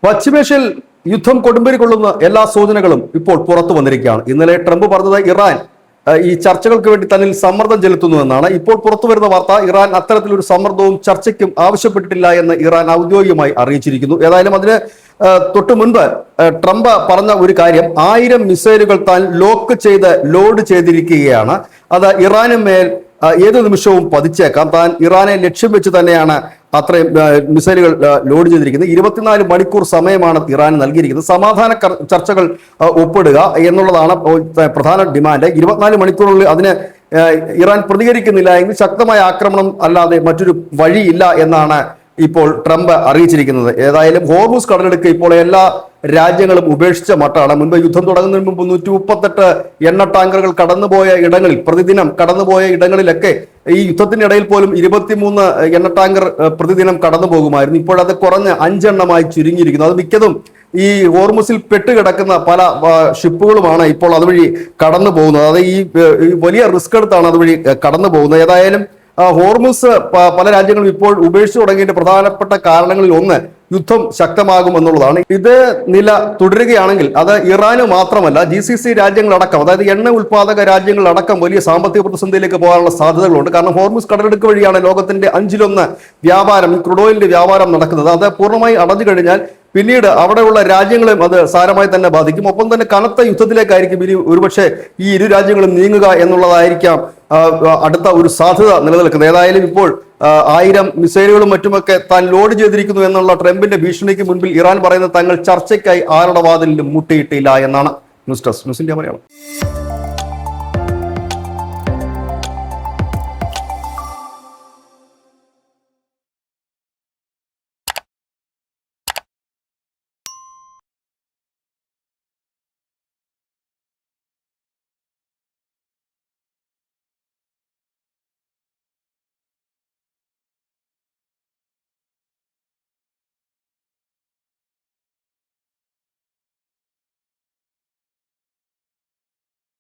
പശ്ചിമേഷ്യയിൽ യുദ്ധം കൊടുമ്പിരി കൊള്ളുന്ന എല്ലാ സൂചനകളും ഇപ്പോൾ പുറത്തു വന്നിരിക്കുകയാണ്. ഇന്നലെ ട്രംപ് പറഞ്ഞത് ഇറാൻ ഈ ചർച്ചകൾക്ക് വേണ്ടി തന്നിൽ സമ്മർദ്ദം ചെലുത്തുന്നുവെന്നാണ്. ഇപ്പോൾ പുറത്തു വരുന്ന വാർത്ത ഇറാൻ അത്തരത്തിലൊരു സമ്മർദ്ദവും ചർച്ചയ്ക്കും ആവശ്യപ്പെട്ടിട്ടില്ല എന്ന് ഇറാൻ ഔദ്യോഗികമായി അറിയിച്ചിരിക്കുന്നു. ഏതായാലും അതിന് തൊട്ടു മുൻപ് ട്രംപ് പറഞ്ഞ ഒരു കാര്യം, 1000 മിസൈലുകൾ താൻ ലോഡ് ചെയ്തിരിക്കുകയാണ്. അത് ഇറാന് മേൽ ഏത് നിമിഷവും പതിച്ചേക്കാം. താൻ ഇറാനെ ലക്ഷ്യം വെച്ച് തന്നെയാണ് അത്രയും മിസൈലുകൾ ലോഡ് ചെയ്തിരിക്കുന്നത്. 24 മണിക്കൂർ സമയമാണ് ഇറാൻ നൽകിയിരിക്കുന്നത്. സമാധാന ചർച്ചകൾ ഒപ്പിടുക എന്നുള്ളതാണ് പ്രധാന ഡിമാൻഡ്. 24 മണിക്കൂറിനുള്ളിൽ അതിന് ഇറാൻ പ്രതികരിക്കുന്നില്ല എങ്കിൽ ശക്തമായ ആക്രമണം അല്ലാതെ മറ്റൊരു വഴിയില്ല എന്നാണ് ഇപ്പോൾ ട്രംപ് അറിയിച്ചിരിക്കുന്നത്. ഏതായാലും ഹോർമുസ് കടലെടുക്ക് ഇപ്പോൾ എല്ലാ രാജ്യങ്ങളും ഉപേക്ഷിച്ച മട്ടാണ്. മുൻപ് യുദ്ധം തുടങ്ങുന്നതിന് മുമ്പ് 138 എണ്ണ ടാങ്കറുകൾ കടന്നുപോയ ഇടങ്ങളിൽ, പ്രതിദിനം കടന്നുപോയ ഇടങ്ങളിലൊക്കെ ഈ യുദ്ധത്തിനിടയിൽ പോലും 23 എണ്ണ ടാങ്കർ പ്രതിദിനം കടന്നു പോകുമായിരുന്നു. ഇപ്പോഴത് കുറഞ്ഞ് 5 എണ്ണമായി ചുരുങ്ങിയിരിക്കുന്നു. അത് മിക്കതും ഈ ഹോർമുസിൽ പെട്ടുകിടക്കുന്ന പല ഷിപ്പുകളുമാണ് ഇപ്പോൾ അതുവഴി കടന്നു പോകുന്നത്. അത് ഈ വലിയ റിസ്ക് എടുത്താണ് അതുവഴി കടന്നു പോകുന്നത്. ഏതായാലും ഹോർമുസ് പല രാജ്യങ്ങളും ഇപ്പോൾ ഉപേക്ഷിച്ചു തുടങ്ങിയതിന്റെ പ്രധാനപ്പെട്ട കാരണങ്ങളിൽ ഒന്ന് യുദ്ധം ശക്തമാകും എന്നുള്ളതാണ്. ഇത് നില തുടരുകയാണെങ്കിൽ അത് ഇറാന് മാത്രമല്ല, GCC രാജ്യങ്ങളടക്കം, അതായത് എണ്ണ ഉൽപാദക രാജ്യങ്ങളടക്കം വലിയ സാമ്പത്തിക പ്രതിസന്ധിയിലേക്ക് പോകാനുള്ള സാധ്യതകളുണ്ട്. കാരണം ഹോർമുസ് കടലെടുക്ക് വഴിയാണ് ലോകത്തിന്റെ 5-1 വ്യാപാരം, ക്രൂഡ് ഓയിലിന്റെ വ്യാപാരം നടക്കുന്നത്. അത് പൂർണ്ണമായി അടഞ്ഞു കഴിഞ്ഞാൽ പിന്നീട് അവിടെയുള്ള രാജ്യങ്ങളും അത് സാരമായി തന്നെ ബാധിക്കും. ഒപ്പം തന്നെ കനത്ത യുദ്ധത്തിലേക്കായിരിക്കും ഇനി ഒരുപക്ഷെ ഈ ഇരു രാജ്യങ്ങളും നീങ്ങുക എന്നുള്ളതായിരിക്കാം അടുത്ത ഒരു സാധ്യത നിലനിൽക്കുന്നത്. ഏതായാലും ഇപ്പോൾ 1000 മിസൈലുകളും മറ്റുമൊക്കെ താൻ ലോഡ് ചെയ്തിരിക്കുന്നു എന്നുള്ള ട്രംപിന്റെ ഭീഷണിക്ക് മുൻപിൽ ഇറാൻ പറയുന്നത് തങ്ങൾ ചർച്ചയ്ക്കായി ആരുടെ വാതിലിലും മുട്ടിയിട്ടില്ല എന്നാണ്. News desk, news India Malayalam.